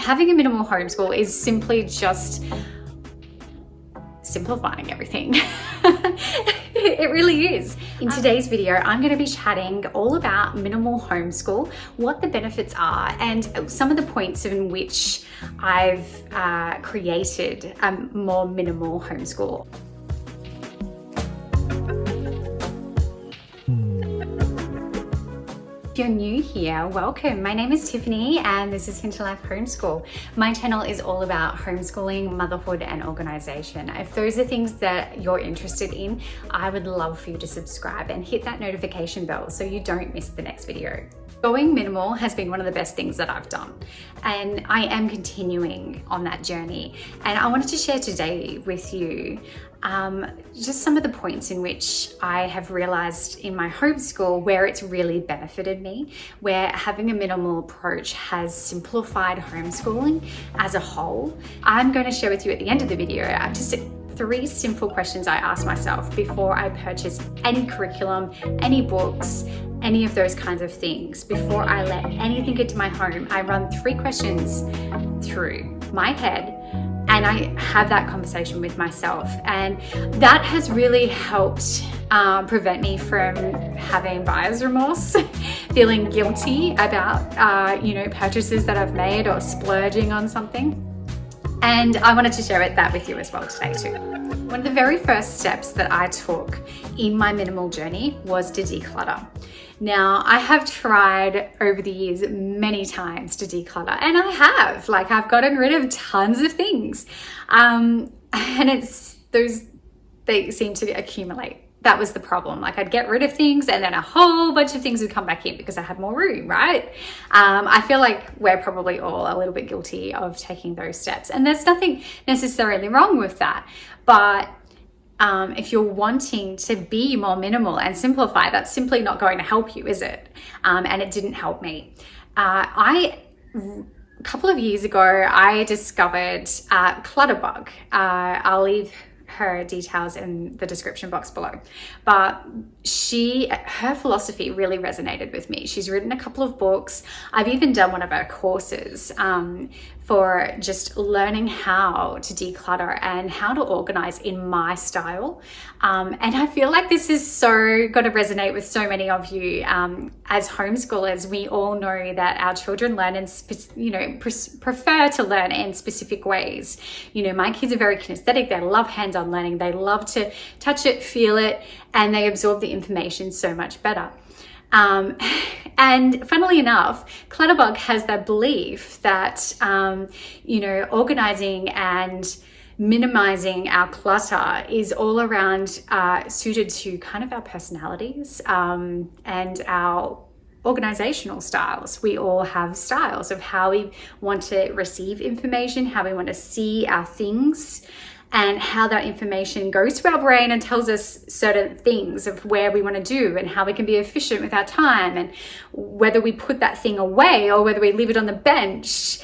Having a minimal homeschool is simply just simplifying everything. It really is. In today's video, I'm going to be chatting all about minimal homeschool, what the benefits are, and some of the points in which I've created a more minimal homeschool. If you're new here, welcome. My name is Tiffany and this is Hinterlife Homeschool. My channel is all about homeschooling, motherhood and organization. If those are things that you're interested in, I would love for you to subscribe and hit that notification bell so you don't miss the next video. Going minimal has been one of the best things that I've done, and I am continuing on that journey. And I wanted to share today with you just some of the points in which I have realized in my homeschool where it's really benefited me, where having a minimal approach has simplified homeschooling as a whole. I'm going to share with you at the end of the video just 3 simple questions I ask myself before I purchase any curriculum, any books, any of those kinds of things. Before I let anything into my home, I run 3 questions through my head and I have that conversation with myself. And that has really helped prevent me from having buyer's remorse, feeling guilty about purchases that I've made or splurging on something. And I wanted to share that with you as well today too. One of the very first steps that I took in my minimal journey was to declutter. Now, I have tried over the years many times to declutter, and I have. I've gotten rid of tons of things. And they seem to accumulate. That was the problem. I'd get rid of things and then a whole bunch of things would come back in because I had more room, right? I feel like we're probably all a little bit guilty of taking those steps, and there's nothing necessarily wrong with that. But if you're wanting to be more minimal and simplify, that's simply not going to help you, is it? And it didn't help me. A couple of years ago, I discovered Clutter. I'll leave her details in the description box below, but her philosophy really resonated with me. She's written a couple of books. I've even done one of her courses for just learning how to declutter and how to organize in my style. And I feel like this is so going to resonate with so many of you. As homeschoolers, we all know that our children learn and prefer to learn in specific ways. My kids are very kinesthetic. They love hands-on learning. They love to touch it, feel it, and they absorb the information so much better. And funnily enough, Clutter has that belief that, organizing and minimizing our clutter is all around suited to kind of our personalities and our organizational styles. We all have styles of how we want to receive information, how we want to see our things, and how that information goes to our brain and tells us certain things of where we want to do and how we can be efficient with our time, and whether we put that thing away or whether we leave it on the bench.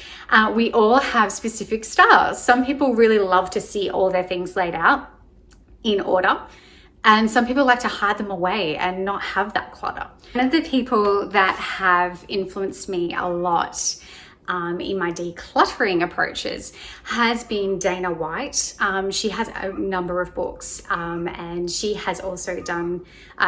We all have specific styles. Some people really love to see all their things laid out in order, and some people like to hide them away and not have that clutter. One of the people that have influenced me a lot in my decluttering approaches has been Dana White. She has a number of books, and she has also done,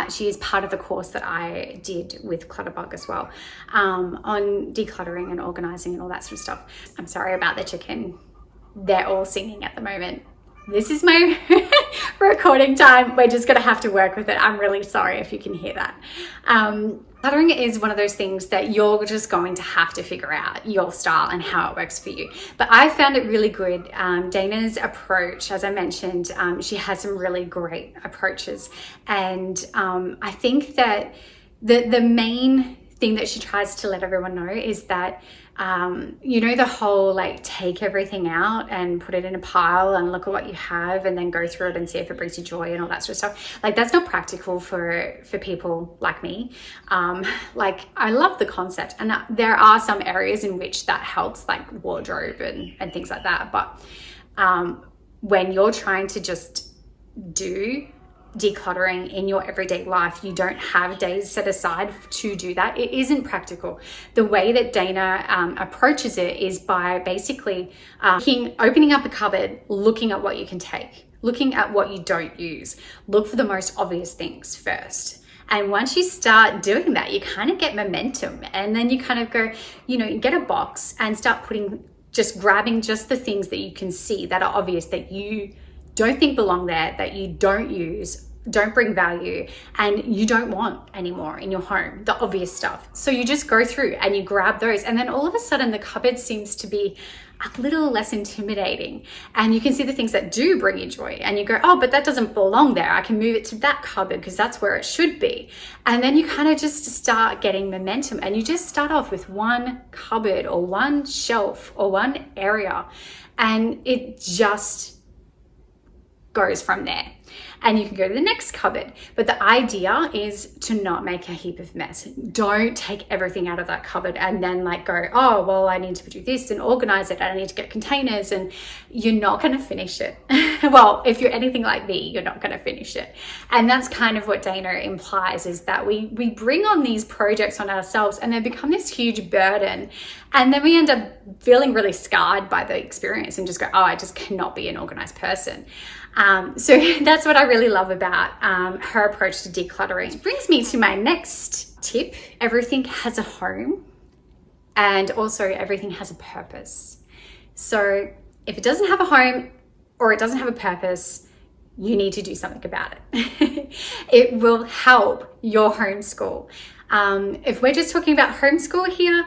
she is part of the course that I did with Clutter as well, on decluttering and organizing and all that sort of stuff. I'm sorry about the chicken. They're all singing at the moment. This is my recording time. We're just gonna have to work with it. I'm really sorry if you can hear that. Cluttering is one of those things that you're just going to have to figure out your style and how it works for you. But I found it really good. Dana's approach, as I mentioned, she has some really great approaches. And I think that the main thing that she tries to let everyone know is that the whole take everything out and put it in a pile and look at what you have and then go through it and see if it brings you joy and all that sort of stuff. That's not practical for people like me. I love the concept, and there are some areas in which that helps, like wardrobe and things like that. But when you're trying to just do decluttering in your everyday life, you don't have days set aside to do that, it isn't practical. The way that Dana approaches it is by basically opening up a cupboard, looking at what you can take, looking at what you don't use. Look for the most obvious things first. And once you start doing that, you kind of get momentum, and then you kind of go, you get a box and start grabbing just the things that you can see that are obvious, that you don't think belong there, that you don't use, don't bring value, and you don't want anymore in your home, the obvious stuff. So you just go through and you grab those, and then all of a sudden the cupboard seems to be a little less intimidating, and you can see the things that do bring you joy, and you go, oh, but that doesn't belong there, I can move it to that cupboard because that's where it should be. And then you kind of just start getting momentum, and you just start off with one cupboard or one shelf or one area, and it just goes from there. And you can go to the next cupboard. But the idea is to not make a heap of mess. Don't take everything out of that cupboard and then go, oh, well, I need to do this and organize it, and I need to get containers, and you're not going to finish it. Well, if you're anything like me, you're not going to finish it. And that's kind of what Dana implies, is that we bring on these projects on ourselves, and they become this huge burden. And then we end up feeling really scarred by the experience and just go, oh, I just cannot be an organized person. So that's what I really love about her approach to decluttering. Which brings me to my next tip. Everything has a home, and also everything has a purpose. So if it doesn't have a home or it doesn't have a purpose, you need to do something about it. It will help your homeschool. If we're just talking about homeschool here,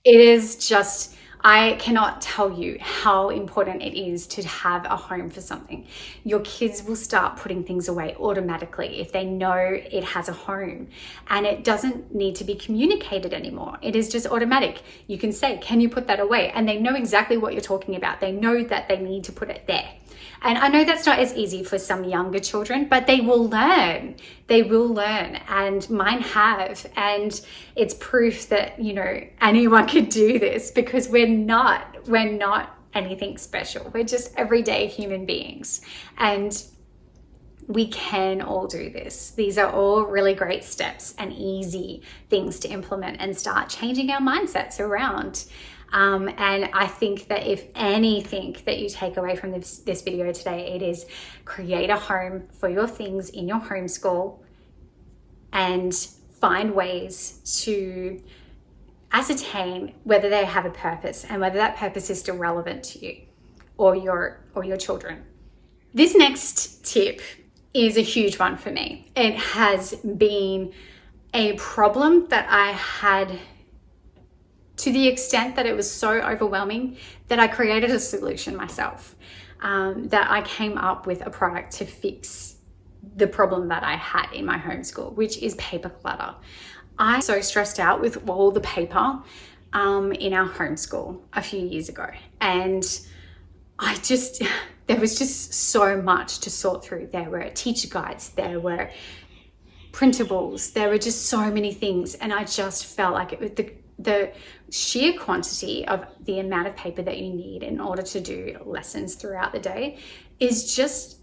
it is just, I cannot tell you how important it is to have a home for something. Your kids will start putting things away automatically if they know it has a home, and it doesn't need to be communicated anymore. It is just automatic. You can say, can you put that away? And they know exactly what you're talking about. They know that they need to put it there. And I know that's not as easy for some younger children, but they will learn. They will learn, and mine have. And it's proof that, anyone could do this, because we're not anything special. We're just everyday human beings, and we can all do this. These are all really great steps and easy things to implement and start changing our mindsets around. And I think that if anything that you take away from this video today, it is create a home for your things in your homeschool, and find ways to ascertain whether they have a purpose and whether that purpose is still relevant to you or your children. This next tip is a huge one for me. It has been a problem that I had, to the extent that it was so overwhelming that I created a solution myself, that I came up with a product to fix the problem that I had in my homeschool, which is paper clutter. I was so stressed out with all the paper in our homeschool a few years ago, and there was just so much to sort through. There were teacher guides, there were printables, there were just so many things, and I just felt like it was the sheer quantity of the amount of paper that you need in order to do lessons throughout the day is just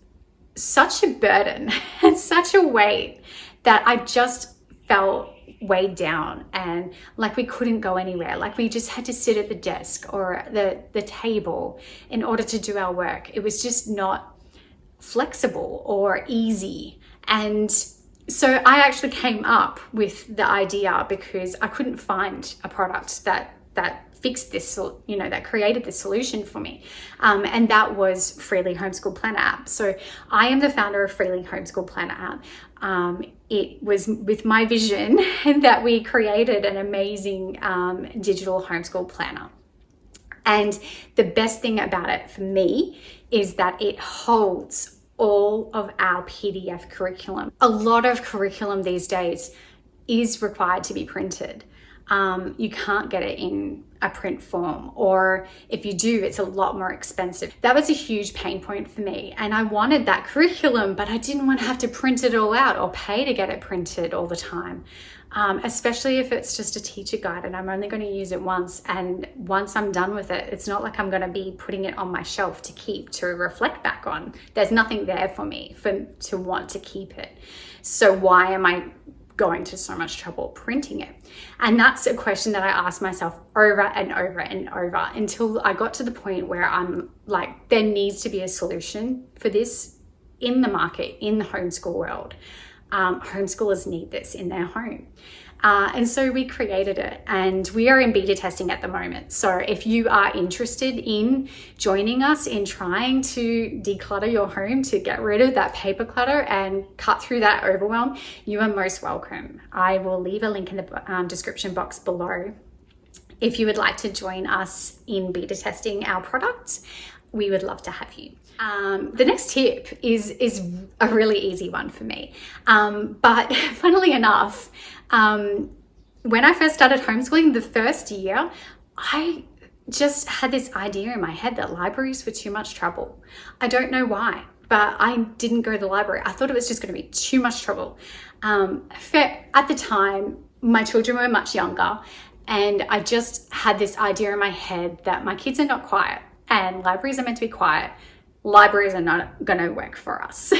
such a burden and such a weight that I just felt weighed down, and like we couldn't go anywhere. Like we just had to sit at the desk or the table in order to do our work. It was just not flexible or easy. And so I actually came up with the idea because I couldn't find a product that fixed this, that created this solution for me. And that was Freely Homeschool Planner app. So I am the founder of Freely Homeschool Planner app. It was with my vision that we created an amazing digital homeschool planner. And the best thing about it for me is that it holds all of our PDF curriculum. A lot of curriculum these days is required to be printed. You can't get it in a print form, or if you do, it's a lot more expensive. That was a huge pain point for me, and I wanted that curriculum, but I didn't want to have to print it all out or pay to get it printed all the time. especially if it's just a teacher guide and I'm only going to use it once. And once I'm done with it, it's not like I'm going to be putting it on my shelf to keep, to reflect back on. There's nothing there for me to want to keep it. So why am I going to so much trouble printing it? And that's a question that I asked myself over and over and over until I got to the point where I'm like, there needs to be a solution for this in the market, in the homeschool world. Homeschoolers need this in their home. And so we created it, and we are in beta testing at the moment. So if you are interested in joining us in trying to declutter your home, to get rid of that paper clutter and cut through that overwhelm, you are most welcome. I will leave a link in the description box below. If you would like to join us in beta testing our products, we would love to have you. The next tip is a really easy one for me. But funnily enough, when I first started homeschooling the first year, I just had this idea in my head that libraries were too much trouble. I don't know why, but I didn't go to the library. I thought it was just going to be too much trouble. At the time, my children were much younger, and I just had this idea in my head that my kids are not quiet and libraries are meant to be quiet. Libraries are not going to work for us.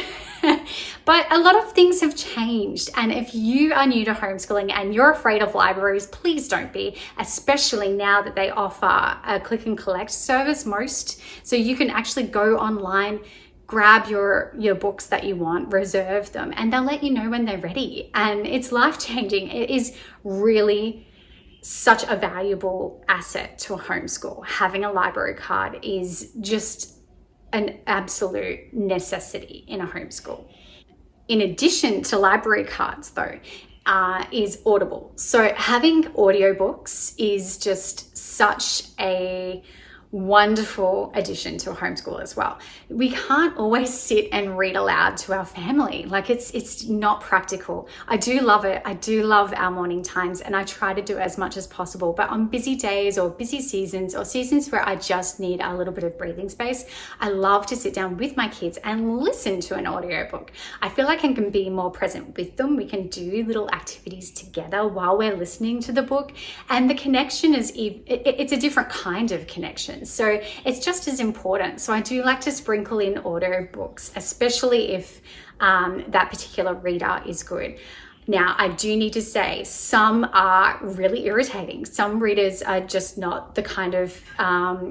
But a lot of things have changed. And if you are new to homeschooling and you're afraid of libraries, please don't be, especially now that they offer a click and collect service most. So you can actually go online, grab your books that you want, reserve them, and they'll let you know when they're ready. And it's life-changing. It is really such a valuable asset to a homeschool. Having a library card is just an absolute necessity in a homeschool. In addition to library cards though, is Audible. So having audiobooks is just such a wonderful addition to a homeschool as well. We can't always sit and read aloud to our family. Like it's not practical. I do love it. I do love our morning times, and I try to do as much as possible. But on busy days or busy seasons, or seasons where I just need a little bit of breathing space, I love to sit down with my kids and listen to an audiobook. I feel like I can be more present with them. We can do little activities together while we're listening to the book, and the connection is it's a different kind of connection. So it's just as important. So I do like to sprinkle in audio books, especially if that particular reader is good. Now, I do need to say some are really irritating. Some readers are just not the kind of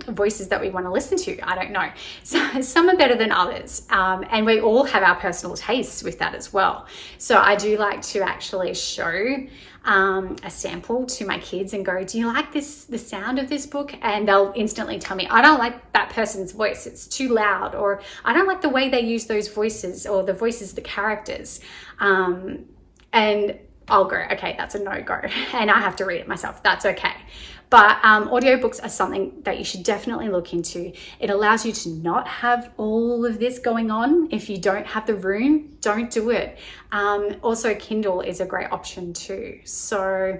voices that we want to listen to. I don't know. So some are better than others. And we all have our personal tastes with that as well. So I do like to actually show a sample to my kids and go, do you like the sound of this book? And they'll instantly tell me, I don't like that person's voice. It's too loud. Or I don't like the way they use those voices, or the voices of the characters. And I'll go, okay, that's a no-go. And I have to read it myself. That's okay. But audiobooks are something that you should definitely look into. It allows you to not have all of this going on. If you don't have the room, don't do it. Also, Kindle is a great option too. So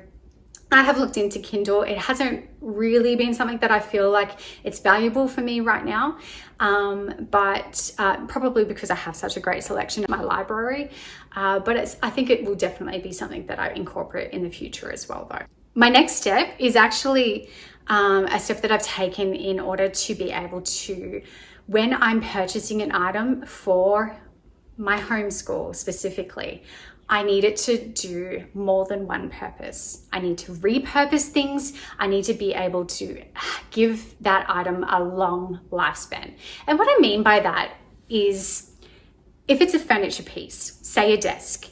I have looked into Kindle. It hasn't really been something that I feel like it's valuable for me right now, but probably because I have such a great selection in my library. But I think it will definitely be something that I incorporate in the future as well though. My next step is actually a step that I've taken in order to be able to, when I'm purchasing an item for my homeschool specifically, I need it to do more than one purpose. I need to repurpose things. I need to be able to give that item a long lifespan. And what I mean by that is, if it's a furniture piece, say a desk,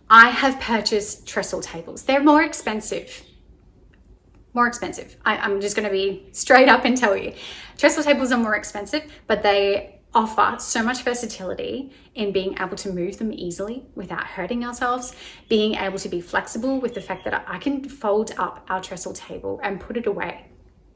I have purchased trestle tables. They're more expensive. I'm just going to be straight up and tell you. Trestle tables are more expensive, but they offer so much versatility in being able to move them easily without hurting ourselves, being able to be flexible with the fact that I can fold up our trestle table and put it away,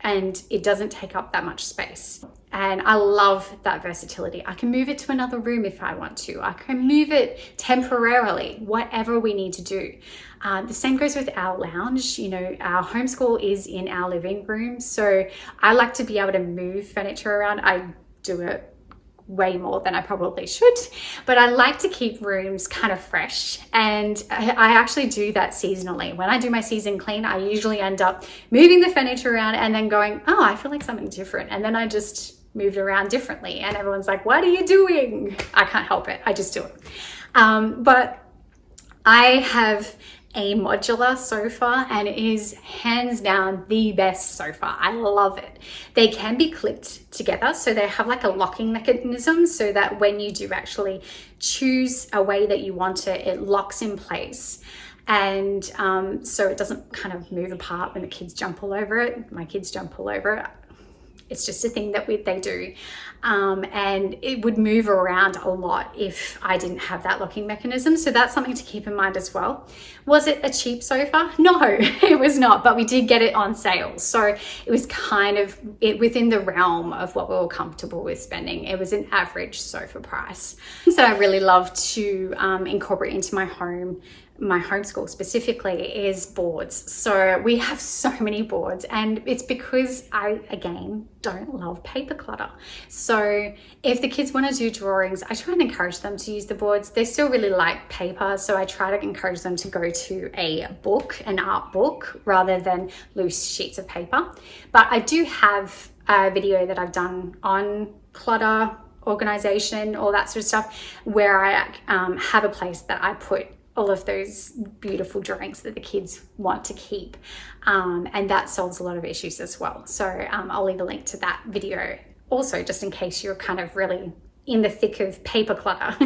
and it doesn't take up that much space. And I love that versatility. I can move it to another room if I want to. I can move it temporarily, whatever we need to do. The same goes with our lounge. You know, our homeschool is in our living room. So I like to be able to move furniture around. I do it way more than I probably should, but I like to keep rooms kind of fresh, and I actually do that seasonally. When I do my season clean, I usually end up moving the furniture around and then going, oh, I feel like something different, and then I just moved around differently, and everyone's like, what are you doing? I can't help it, I just do it. But I have a modular sofa, and it is hands down the best sofa. I love it. They can be clipped together, so they have like a locking mechanism, so that when you do actually choose a way that you want it, it locks in place. And so it doesn't kind of move apart when the kids jump all over it. My kids jump all over it. It's just a thing that they do. And it would move around a lot if I didn't have that locking mechanism. So that's something to keep in mind as well. Was it a cheap sofa? No, it was not, but we did get it on sale. So it was kind of within the realm of what we were comfortable with spending. It was an average sofa price. So I really love to incorporate into my homeschool specifically is boards. So we have so many boards, and it's because I, again, don't love paper clutter. So if the kids want to do drawings, I try and encourage them to use the boards. They still really like paper, so I try to encourage them to go to a book, an art book, rather than loose sheets of paper. But I do have a video that I've done on clutter, organization, all that sort of stuff, where I have a place that I put all of those beautiful drawings that the kids want to keep. And that solves a lot of issues as well. So I'll leave a link to that video also, just in case you're kind of really in the thick of paper clutter.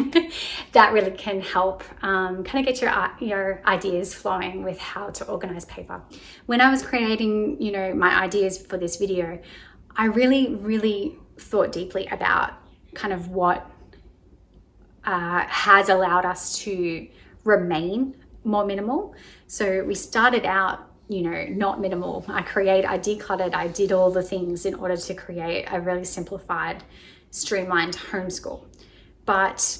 That really can help kind of get your ideas flowing with how to organize paper. When I was creating, my ideas for this video, I really thought deeply about kind of what has allowed us to remain more minimal. So we started out, not minimal. I decluttered, I did all the things in order to create a really simplified, streamlined homeschool. But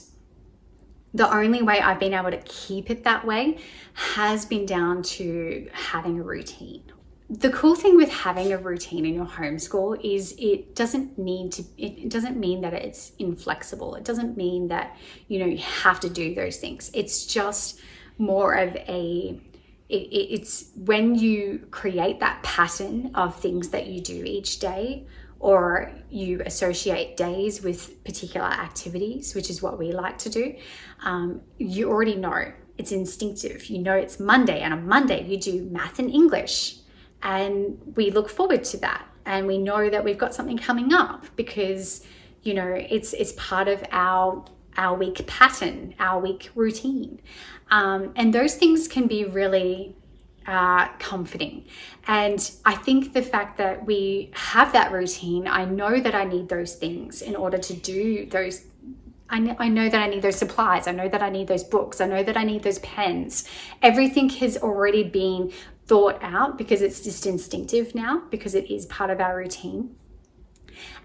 the only way I've been able to keep it that way has been down to having a routine. The cool thing with having a routine in your homeschool is it doesn't mean that it's inflexible. It doesn't mean that, you have to do those things. It's just more of it's when you create that pattern of things that you do each day, or you associate days with particular activities, which is what we like to do. You already know, it's instinctive. It's Monday, and on Monday you do math and English. And we look forward to that, and we know that we've got something coming up because it's part of our week pattern, our week routine, and those things can be really comforting. And I think the fact that we have that routine, I know that I need those things in order to do those. I know that I need those supplies. I know that I need those books. I know that I need those pens. Everything has already been thought out because it's just instinctive now, because it is part of our routine.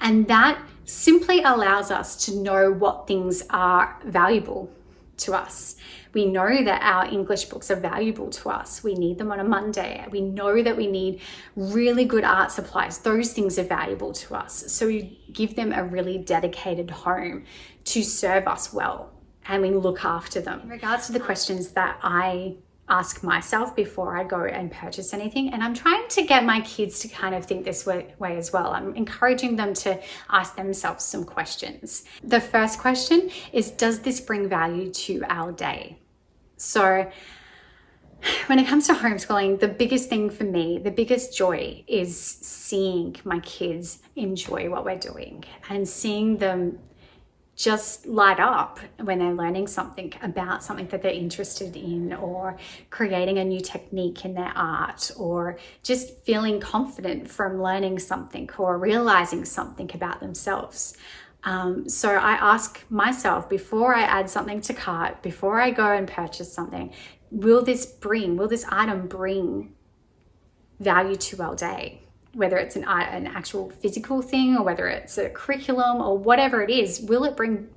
And that simply allows us to know what things are valuable to us. We know that our English books are valuable to us. We need them on a Monday. We know that we need really good art supplies. Those things are valuable to us. So we give them a really dedicated home to serve us well, and we look after them. In regards to the questions that I ask myself before I go and purchase anything, and I'm trying to get my kids to kind of think this way as well. I'm encouraging them to ask themselves some questions. The first question is, does this bring value to our day? So when it comes to homeschooling, the biggest thing for me, the biggest joy is seeing my kids enjoy what we're doing and seeing them just light up when they're learning something about something that they're interested in, or creating a new technique in their art, or just feeling confident from learning something or realizing something about themselves. So I ask myself before I add something to cart, before I go and purchase something, will this item bring value to our day? Whether it's an actual physical thing, or whether it's a curriculum, or whatever it is, will it bring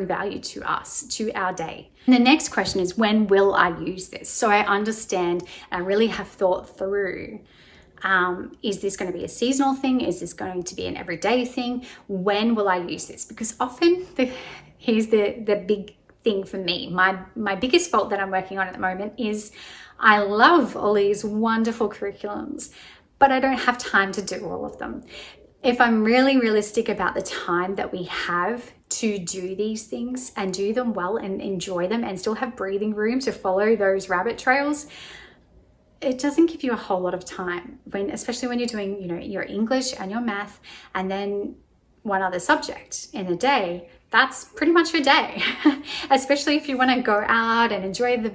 value to us, to our day? And the next question is, when will I use this? So I understand, and I really have thought through Is this going to be a seasonal thing? Is this going to be an everyday thing? When will I use this? Because often, here's the big thing for me. My biggest fault that I'm working on at the moment is I love all these wonderful curriculums, but I don't have time to do all of them. If I'm really realistic about the time that we have to do these things and do them well and enjoy them and still have breathing room to follow those rabbit trails, it doesn't give you a whole lot of time, especially when you're doing, your English and your math and then one other subject in a day. That's pretty much your day, especially if you want to go out and enjoy the,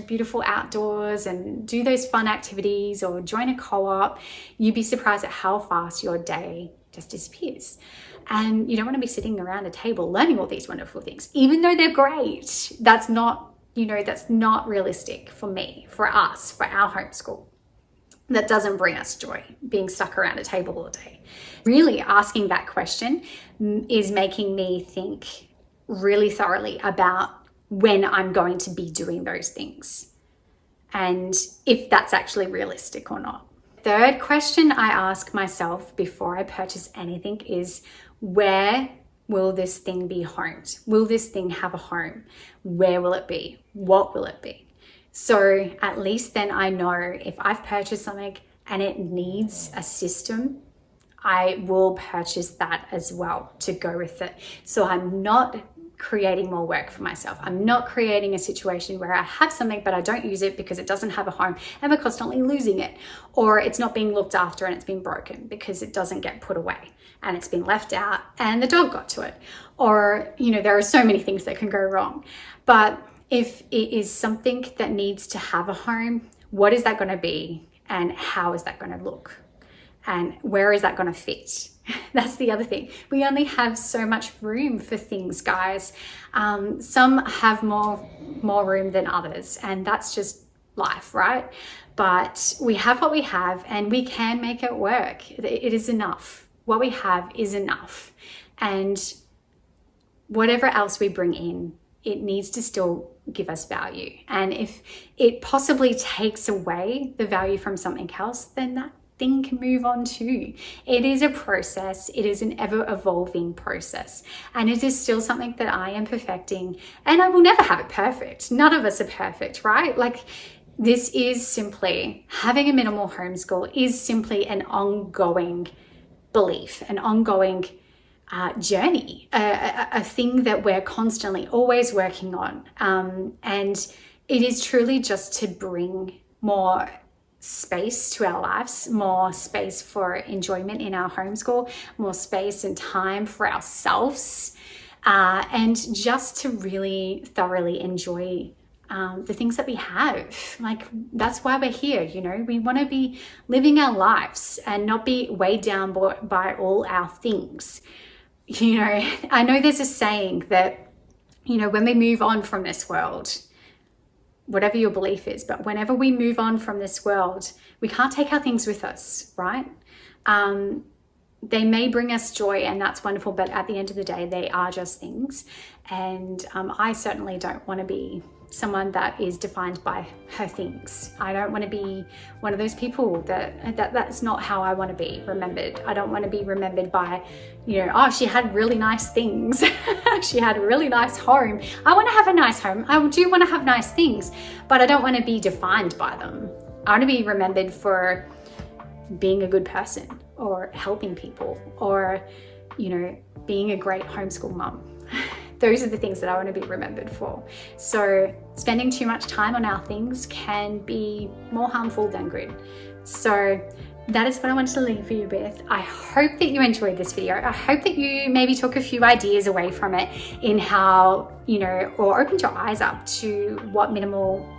beautiful outdoors and do those fun activities or join a co-op. You'd be surprised at how fast your day just disappears. And you don't want to be sitting around a table learning all these wonderful things, even though they're great. That's not realistic for me, for us, for our homeschool. That doesn't bring us joy, being stuck around a table all day. Really asking that question is making me think really thoroughly about when I'm going to be doing those things and if that's actually realistic or not. Third question I ask myself before I purchase anything is, where will this thing be homed? Will this thing have a home? Where will it be? What will it be? So at least then I know if I've purchased something and it needs a system, I will purchase that as well to go with it. So I'm not creating more work for myself. I'm not creating a situation where I have something but I don't use it because it doesn't have a home and we're constantly losing it, or it's not being looked after and it's been broken because it doesn't get put away and it's been left out and the dog got to it, or there are so many things that can go wrong. But if it is something that needs to have a home, what is that going to be and how is that going to look and where is that going to fit? That's the other thing. We only have so much room for things, guys. Some have more room than others, and that's just life, right? But we have what we have and we can make it work. It is enough. What we have is enough. And whatever else we bring in, it needs to still give us value. And if it possibly takes away the value from something else, then that thing can move on too. It is a process. It is an ever evolving process. And it is still something that I am perfecting, and I will never have it perfect. None of us are perfect, right? Like, this is simply, having a minimal homeschool is simply an ongoing belief, an ongoing journey, a thing that we're constantly always working on. And it is truly just to bring more space to our lives, more space for enjoyment in our homeschool, more space and time for ourselves, and just to really thoroughly enjoy the things that we have. Like, that's why we're here. We want to be living our lives and not be weighed down by all our things. I know there's a saying that, when we move on from this world, whatever your belief is, but whenever we move on from this world, we can't take our things with us, right? They may bring us joy and that's wonderful, but at the end of the day, they are just things. And I certainly don't want to be someone that is defined by her things. I don't want to be one of those people that's not how I want to be remembered. I don't want to be remembered by, oh, she had really nice things. She had a really nice home. I want to have a nice home. I do want to have nice things, but I don't want to be defined by them. I want to be remembered for being a good person or helping people or, being a great homeschool mum. Those are the things that I want to be remembered for. So spending too much time on our things can be more harmful than good. So that is what I wanted to leave you with. I hope that you enjoyed this video. I hope that you maybe took a few ideas away from it in how, or opened your eyes up to what minimal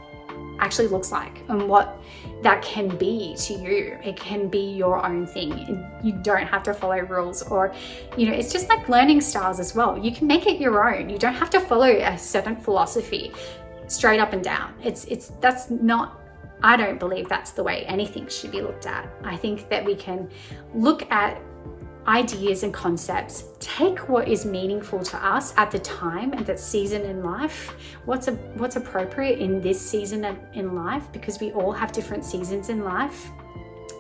actually looks like and what that can be to you. It can be your own thing. You don't have to follow rules, or it's just like learning styles as well. You can make it your own. You don't have to follow a certain philosophy straight up and down. That's not, I don't believe that's the way anything should be looked at. I think that we can look at ideas and concepts, take what is meaningful to us at the time and that season in life, what's appropriate in this season in life, because we all have different seasons in life,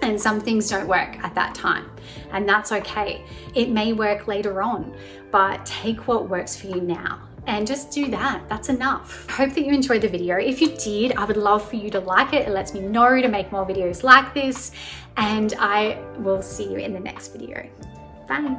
And some things don't work at that time, and that's okay. It may work later on, but take what works for you now and just do that. That's enough. I hope that you enjoyed the video. If you did, I would love for you to like it. It lets me know to make more videos like this, and I will see you in the next video. Bye.